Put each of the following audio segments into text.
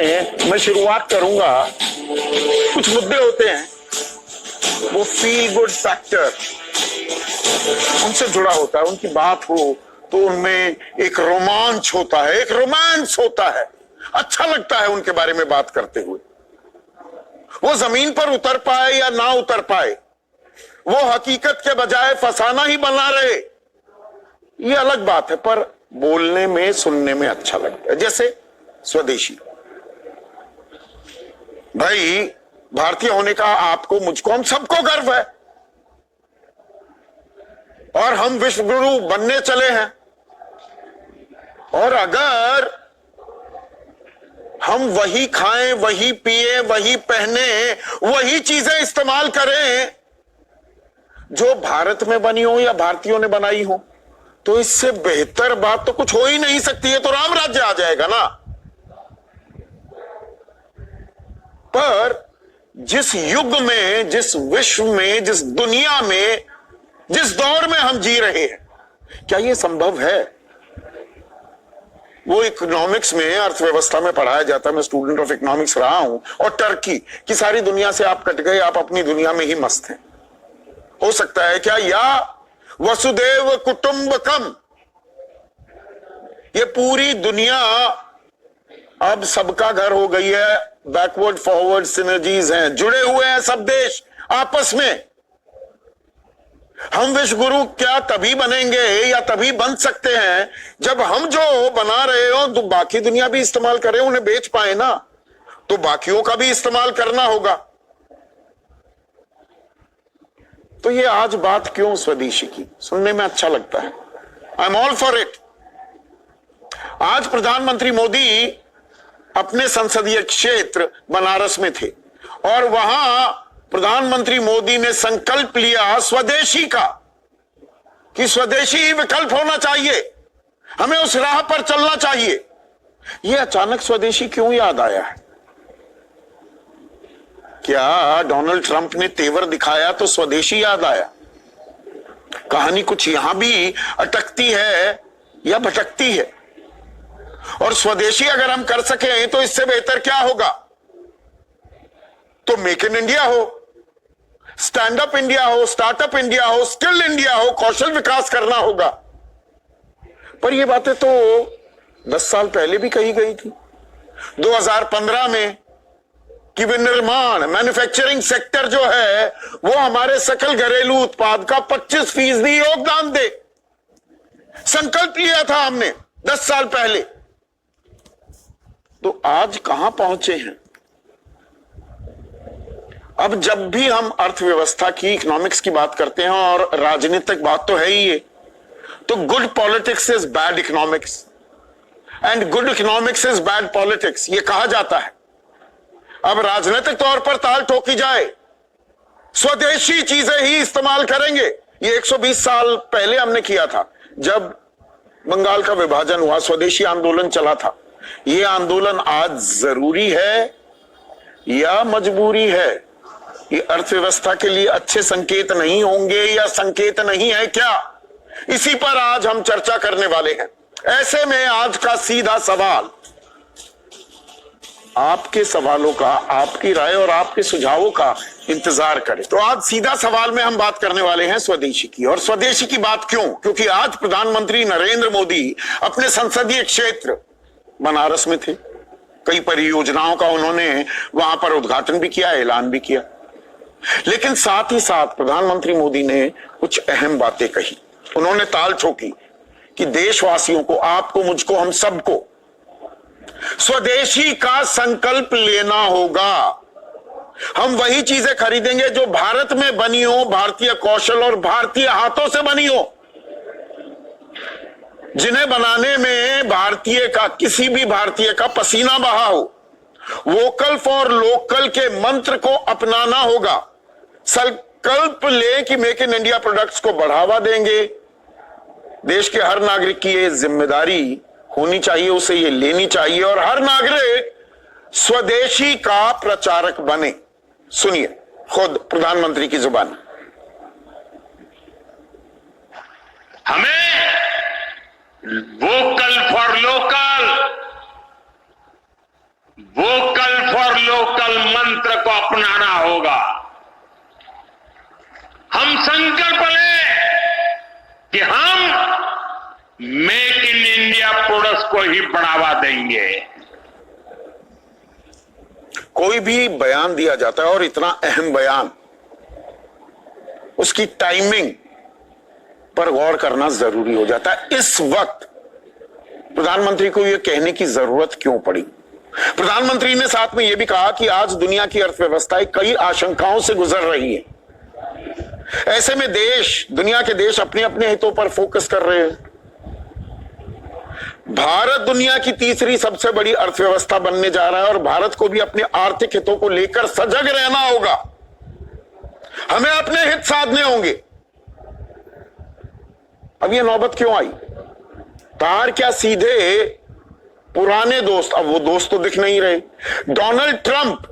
मैं शुरुआत करूंगा, कुछ मुद्दे होते हैं वो फील गुड फैक्टर उनसे जुड़ा होता है, उनकी बात हो तो उनमें एक रोमांच होता है, एक रोमांस होता है, अच्छा लगता है उनके बारे में बात करते हुए। वो जमीन पर उतर पाए या ना उतर पाए, वो हकीकत के बजाय फसाना ही बना रहे, ये अलग बात है, पर बोलने में सुनने में अच्छा लगता है। जैसे स्वदेशी, भाई भारतीय होने का आपको, मुझको, हम सबको गर्व है और हम विश्व गुरु बनने चले हैं। और अगर हम वही खाएं, वही पिए, वही पहने, वही चीजें इस्तेमाल करें जो भारत में बनी हो या भारतीयों ने बनाई हो, तो इससे बेहतर बात तो कुछ हो ही नहीं सकती है। तो राम राज्य आ जाएगा ना। पर जिस युग में, जिस विश्व में, जिस दुनिया में, जिस दौर में हम जी रहे हैं, क्या यह संभव है? वो इकोनॉमिक्स में, अर्थव्यवस्था में पढ़ाया जाता है, मैं स्टूडेंट ऑफ इकोनॉमिक्स रहा हूं, और टर्की की सारी दुनिया से आप कट गए, आप अपनी दुनिया में ही मस्त हैं। हो सकता है क्या? या वसुदेव कुटुंबकम, ये पूरी दुनिया अब सबका घर हो गई है, बैकवर्ड फॉरवर्ड सिनर्जीज हैं, जुड़े हुए हैं सब देश आपस में। हम विश्व गुरु क्या तभी बनेंगे या तभी बन सकते हैं जब हम जो बना रहे हो तो बाकी दुनिया भी इस्तेमाल करे, उन्हें बेच पाए ना, तो बाकियों का भी इस्तेमाल करना होगा। तो ये आज बात क्यों स्वदेशी की? सुनने में अच्छा लगता है, I am all for it. आज प्रधानमंत्री मोदी अपने संसदीय क्षेत्र बनारस में थे और वहां प्रधानमंत्री मोदी ने संकल्प लिया स्वदेशी का, कि स्वदेशी ही विकल्प होना चाहिए, हमें उस राह पर चलना चाहिए। यह अचानक स्वदेशी क्यों याद आया है? क्या डोनाल्ड ट्रंप ने तेवर दिखाया तो स्वदेशी याद आया? कहानी कुछ यहां भी अटकती है या भटकती है। और स्वदेशी अगर हम कर सके तो इससे बेहतर क्या होगा? तो मेक इन इंडिया हो, स्टैंड अप इंडिया हो, स्टार्टअप इंडिया हो, स्किल इंडिया हो, कौशल विकास करना होगा। पर ये बातें तो 10 साल पहले भी कही गई थी, 2015 में, कि विनिर्माण, मैन्युफैक्चरिंग सेक्टर जो है वो हमारे सकल घरेलू उत्पाद का 25% योगदान दे। संकल्प लिया था हमने 10 साल पहले। तो आज कहां पहुंचे हैं? अब जब भी हम अर्थव्यवस्था की, इकोनॉमिक्स की बात करते हैं, और राजनीतिक बात तो है ही ये, तो good politics is bad economics and good economics is bad politics, ये कहा जाता है। अब राजनीतिक तौर पर ताल ठोकी जाए, स्वदेशी चीजें ही इस्तेमाल करेंगे, ये 120 साल पहले हमने किया था जब बंगाल का विभाजन हुआ, स्वदेशी आंदोलन चला था। ये आंदोलन आज जरूरी है या मजबूरी है? ये अर्थव्यवस्था के लिए अच्छे संकेत नहीं होंगे या संकेत नहीं है क्या? इसी पर आज हम चर्चा करने वाले हैं। ऐसे में आज का सीधा सवाल, आपके सवालों का, आपकी राय और आपके सुझावों का इंतजार करें। तो आज सीधा सवाल में हम बात करने वाले हैं स्वदेशी की। और स्वदेशी की बात क्यों? क्योंकि आज प्रधानमंत्री नरेंद्र मोदी अपने संसदीय क्षेत्र बनारस में थे। कई परियोजनाओं का उन्होंने वहां पर उद्घाटन भी किया, ऐलान भी किया। लेकिन साथ ही साथ प्रधानमंत्री मोदी ने कुछ अहम बातें कही। उन्होंने ताल ठोकी कि देशवासियों को, आपको, मुझको, हम सबको स्वदेशी का संकल्प लेना होगा। हम वही चीजें खरीदेंगे जो भारत में बनी हो, भारतीय कौशल और भारतीय हाथों से बनी हो, जिन्हें बनाने में भारतीय का, किसी भी भारतीय का पसीना बहा हो। वोकल फॉर लोकल के मंत्र को अपनाना होगा। संकल्प ले कि मेक इन इंडिया प्रोडक्ट्स को बढ़ावा देंगे। देश के हर नागरिक की ये जिम्मेदारी होनी चाहिए, उसे ये लेनी चाहिए, और हर नागरिक स्वदेशी का प्रचारक बने। सुनिए खुद प्रधानमंत्री की जुबान। हमें vocal for local vocal for local मंत्र को अपनाना होगा। हम संकल्प लें कि हम मेक इन इंडिया प्रोडक्ट्स को ही बढ़ावा देंगे। कोई भी बयान दिया जाता है और इतना अहम बयान, उसकी टाइमिंग पर गौर करना जरूरी हो जाता है। इस वक्त प्रधानमंत्री को यह कहने की जरूरत क्यों पड़ी? प्रधानमंत्री ने साथ में यह भी कहा कि आज दुनिया की अर्थव्यवस्थाएं कई आशंकाओं से गुजर रही है। ऐसे में दुनिया के देश अपने अपने हितों पर फोकस कर रहे हैं। भारत दुनिया की तीसरी सबसे बड़ी अर्थव्यवस्था बनने जा रहा है और भारत को भी अपने आर्थिक हितों को लेकर सजग रहना होगा। हमें अपने हित साधने होंगे। अब ये नौबत क्यों आई? तार क्या सीधे पुराने दोस्त, अब वो दोस्त तो दिख नहीं रहे, डोनाल्ड ट्रंप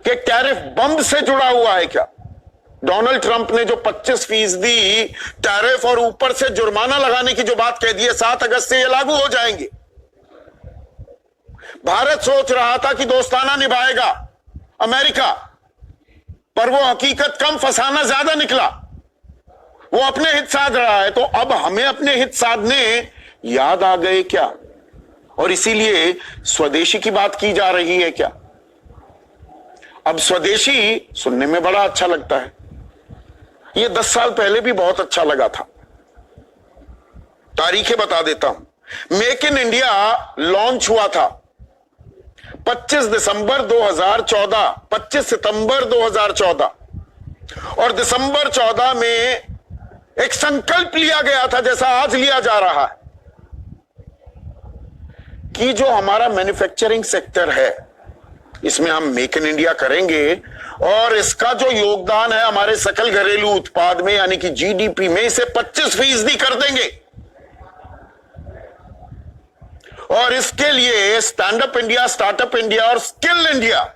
के टैरिफ बम से जुड़ा हुआ है क्या? डोनाल्ड ट्रंप ने जो 25% टैरिफ और ऊपर से जुर्माना लगाने की जो बात कह दी है, 7 अगस्त से ये लागू हो जाएंगे। भारत सोच रहा था कि दोस्ताना निभाएगा अमेरिका, पर वो हकीकत कम फसाना ज्यादा निकला। वो अपने हित साध रहा है, तो अब हमें अपने हित साधने याद आ गए क्या? और इसीलिए स्वदेशी की बात की जा रही है क्या? अब स्वदेशी सुनने में बड़ा अच्छा लगता है, ये 10 साल पहले भी बहुत अच्छा लगा था। तारीखें बता देता हूं। मेक इन इंडिया लॉन्च हुआ था 25 दिसंबर 2014, 25 सितंबर 2014, और दिसंबर 14 में एक संकल्प लिया गया था, जैसा आज लिया जा रहा है, कि जो हमारा मैन्युफैक्चरिंग सेक्टर है इसमें हम मेक इन इंडिया करेंगे और इसका जो योगदान है हमारे सकल घरेलू उत्पाद में यानी कि जीडीपी में, इसे 25% कर देंगे। और इसके लिए stand up India, startup India और स्किल इंडिया,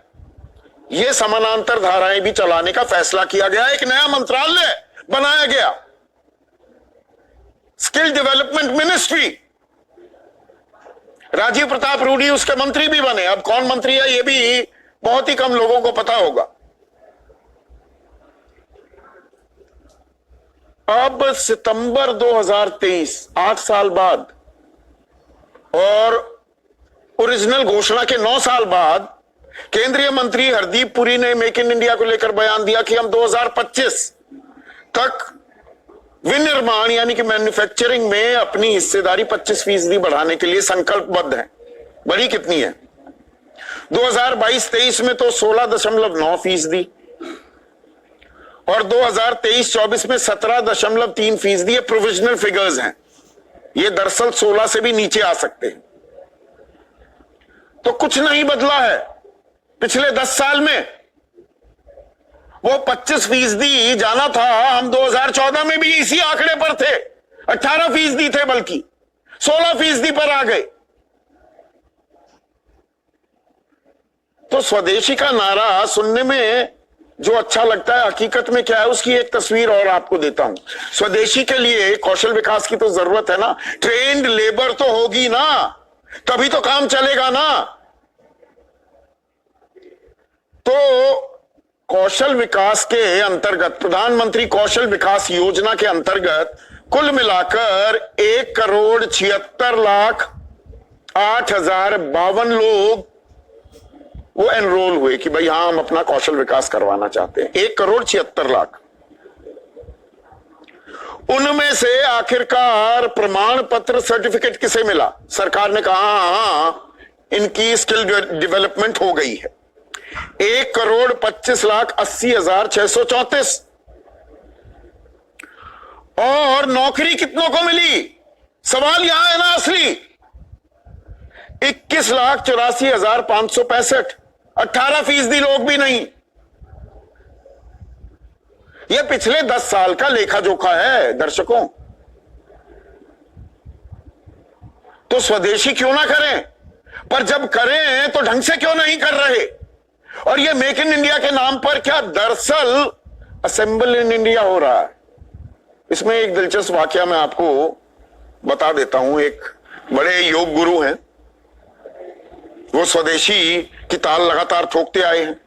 ये समानांतर धाराएं भी चलाने का फैसला किया गया। एक नया मंत्रालय बनाया गया, skill development ministry. Rajiv Pratap Rudy उसके मंत्री भी बने। अब कौन मंत्री है ये भी बहुत ही कम लोगों को पता होगा। अब सितंबर 2023, 8 साल बाद, और ओरिजिनल घोषणा के 9 साल बाद, केंद्रीय मंत्री हरदीप पुरी ने मेक इन इंडिया को लेकर बयान दिया कि हम 2025 तक विनिर्माण यानी कि मैन्युफैक्चरिंग में अपनी हिस्सेदारी 25% बढ़ाने के लिए संकल्पबद्ध है। बड़ी कितनी है? 2022-23 में तो 16.9% और 2023-24 में 17.3%। ये प्रोविजनल फिगर्स हैं, ये दरअसल 16 से भी नीचे आ सकते हैं। तो कुछ नहीं बदला है पिछले 10 साल में। वो 25% जाना था, हम 2014 में भी इसी आंकड़े पर थे, 18% थे, बल्कि 16% पर आ गए। तो स्वदेशी का नारा सुनने में जो अच्छा लगता है, हकीकत में क्या है उसकी एक तस्वीर और आपको देता हूं। स्वदेशी के लिए कौशल विकास की तो जरूरत है ना, ट्रेंड लेबर तो होगी ना, तभी तो काम चलेगा ना। तो कौशल विकास के अंतर्गत, प्रधानमंत्री कौशल विकास योजना के अंतर्गत कुल मिलाकर 1,46,08,052 लोग वो एनरोल हुए कि भाई हाँ हम अपना कौशल विकास करवाना चाहते हैं। 1,76,00,000। उनमें से आखिरकार प्रमाण पत्र, सर्टिफिकेट किसे मिला? सरकार ने कहा हाँ इनकी स्किल डेवलपमेंट हो गई है। 1,25,80,634। और नौकरी कितनों को मिली? सवाल यहां है ना असली। 21,84,565, 18% लोग भी नहीं। यह पिछले 10 साल का लेखा जोखा है दर्शकों। तो स्वदेशी क्यों ना करें, पर जब करें तो ढंग से क्यों नहीं कर रहे? और ये मेक इन इंडिया के नाम पर क्या दरअसल असेंबल इन इंडिया हो रहा है। इसमें एक दिलचस्प वाकया मैं आपको बता देता हूं। एक बड़े योग गुरु हैं, वो स्वदेशी की ताल लगातार ठोकते आए हैं,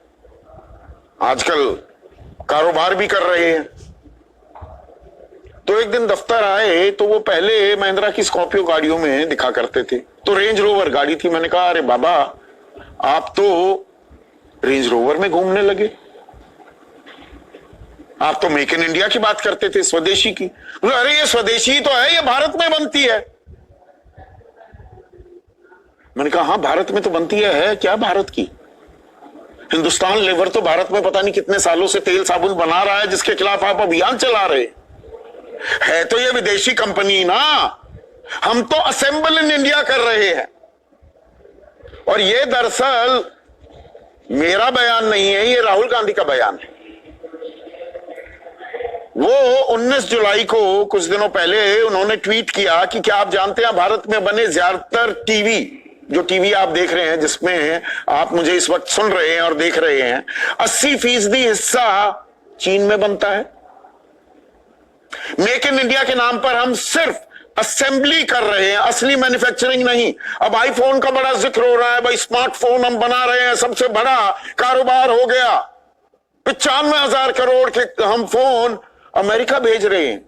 आजकल कारोबार भी कर रहे हैं। तो एक दिन दफ्तर आए तो वो पहले महिंद्रा की स्कॉर्पियो गाड़ियों में दिखा करते थे, तो रेंज रोवर गाड़ी थी। मैंने कहा अरे बाबा, आप तो रेंज रोवर में घूमने लगे, आप तो मेक इन इंडिया की बात करते थे, स्वदेशी की। अरे ये स्वदेशी तो है, ये भारत में बनती है। मैंने कहा हाँ भारत में तो बनती है क्या भारत की? हिंदुस्तान लेवर तो भारत में पता नहीं कितने सालों से तेल साबुन बना रहा है, जिसके खिलाफ आप अभियान चला रहे है। तो ये विदेशी कंपनी ना, हम तो असेंबल इन इंडिया कर रहे हैं। और ये दरअसल मेरा बयान नहीं है, ये राहुल गांधी का बयान है। वो 19 जुलाई को कुछ दिनों पहले उन्होंने ट्वीट किया कि क्या आप जानते हैं भारत में बने ज्यादातर टीवी, जो टीवी आप देख रहे हैं, जिसमें आप मुझे इस वक्त सुन रहे हैं और देख रहे हैं, 80% हिस्सा चीन में बनता है। मेक इन इंडिया के नाम पर हम सिर्फ असेंबली कर रहे हैं, असली मैन्युफैक्चरिंग नहीं। अब आईफोन का बड़ा जिक्र हो रहा है, भाई स्मार्टफोन हम बना रहे हैं, सबसे बड़ा कारोबार हो गया, 95,000 करोड़ के हम फोन अमेरिका भेज रहे हैं।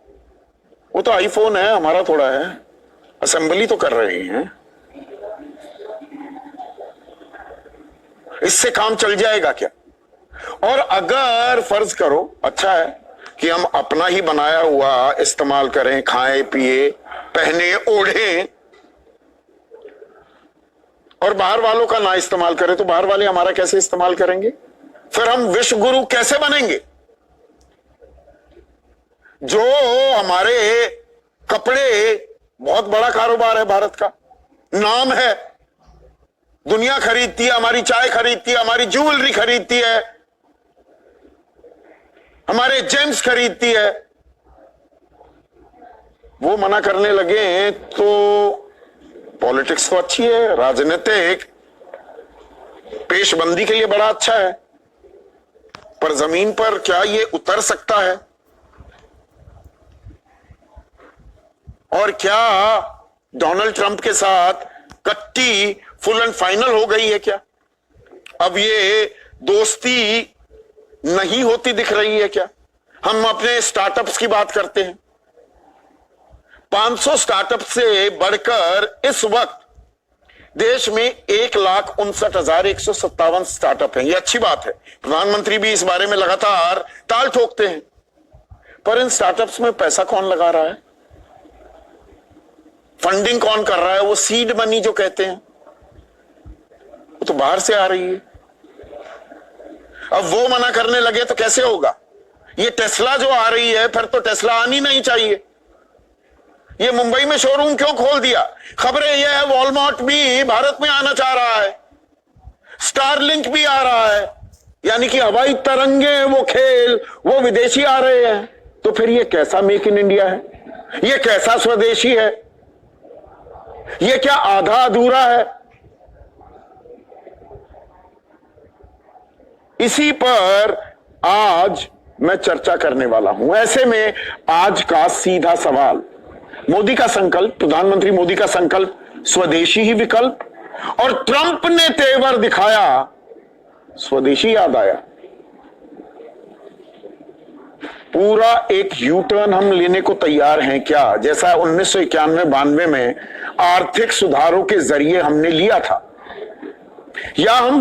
वो तो आईफोन है, हमारा थोड़ा है, असेंबली तो कर रहे हैं। इससे काम चल जाएगा क्या? और अगर फर्ज करो, अच्छा है कि हम अपना ही बनाया हुआ इस्तेमाल करें, खाएं पिए पहने ओढ़े, और बाहर वालों का ना इस्तेमाल करें, तो बाहर वाले हमारा कैसे इस्तेमाल करेंगे? फिर हम विश्व गुरु कैसे बनेंगे? जो हमारे कपड़े बहुत बड़ा कारोबार है भारत का, नाम है, दुनिया खरीदती है, हमारी चाय खरीदती है, हमारी ज्वेलरी खरीदती है, हमारे जेम्स खरीदती है, वो मना करने लगे तो पॉलिटिक्स तो अच्छी है, राजनीतिक पेशबंदी के लिए बड़ा अच्छा है, पर जमीन पर क्या ये उतर सकता है? और क्या डोनाल्ड ट्रंप के साथ कट्टी फुल एंड फाइनल हो गई है क्या? अब ये दोस्ती नहीं होती दिख रही है क्या? हम अपने स्टार्टअप्स की बात करते हैं, 500 स्टार्टअप से बढ़कर इस वक्त देश में 1,59,157 स्टार्टअप हैं। ये अच्छी बात है, प्रधानमंत्री भी इस बारे में लगातार ताल ठोकते हैं। पर इन स्टार्टअप्स में पैसा कौन लगा रहा है? फंडिंग कौन कर रहा है? वो सीड मनी जो कहते हैं, वो तो बाहर से आ रही है। अब वो मना करने लगे तो कैसे होगा? ये टेस्ला जो आ रही है, फिर तो टेस्ला आनी नहीं चाहिए। ये मुंबई में शोरूम क्यों खोल दिया? खबरें यह है वॉलमार्ट भी भारत में आना चाह रहा है, स्टारलिंक भी आ रहा है, यानी कि हवाई तरंगे, वो खेल, वो विदेशी आ रहे हैं। तो फिर ये कैसा मेक इन इंडिया है? ये कैसा स्वदेशी है? ये क्या आधा अधूरा है? इसी पर आज मैं चर्चा करने वाला हूं। ऐसे में आज का सीधा सवाल, मोदी का संकल्प, प्रधानमंत्री मोदी का संकल्प स्वदेशी ही विकल्प, और ट्रंप ने तेवर दिखाया, स्वदेशी याद आया। पूरा एक यू टर्न हम लेने को तैयार हैं क्या, जैसा 1991-92 में आर्थिक सुधारों के जरिए हमने लिया था? या हम